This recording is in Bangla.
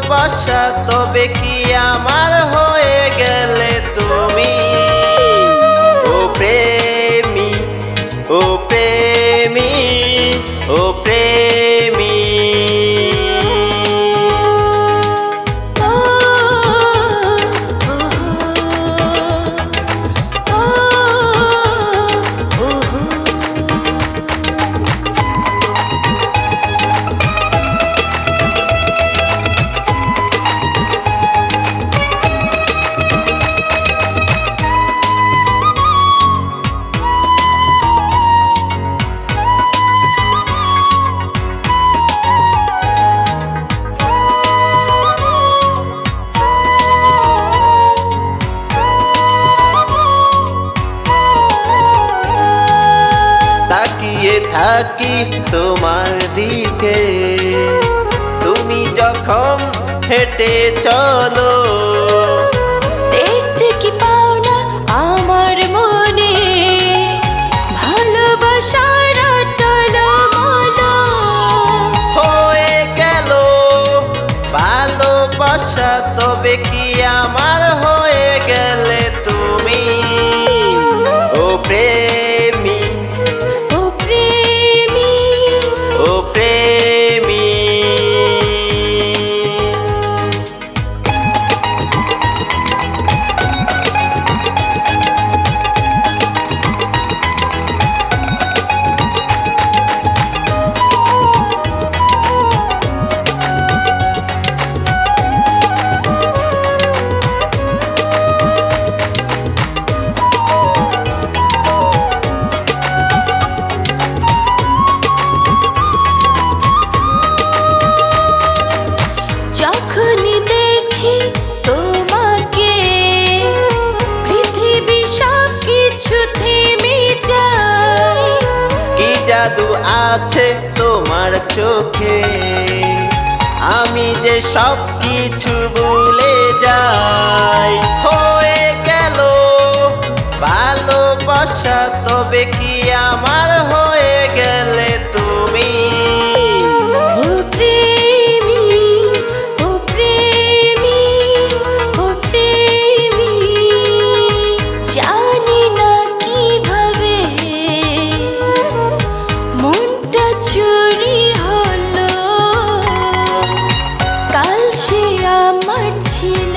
ভালোবাসা তবে কি আমার হয়ে গেলে তুমি ও প্রেমী ও প্রেমী ও প্রেমী তাকিয়ে থাকি তোমার দিকে তুমি যখন হেঁটে চলো দেখতে কি পাও না আমার মনে ভালোবাসার টলমলো হয়ে গেল ভালোবাসা তবে কি আমার হয়ে গেলে তুমি ও প্রেমী ও প্রেমী যখনই দেখি তোমাকে পৃথিবী সব কিছু থেমে যায় কি জাদু আছে তোমার চোখে আমি যে সব কিছু ভুলে যাই হয়ে গেল ভালোবাসা তবে কি আমার হয়ে গেলে তুমি ও প্রেমী ও প্রেমী ও প্রেমী জানি না কিভাবে মনটা চুরি হলো কাল সে আমার ছিল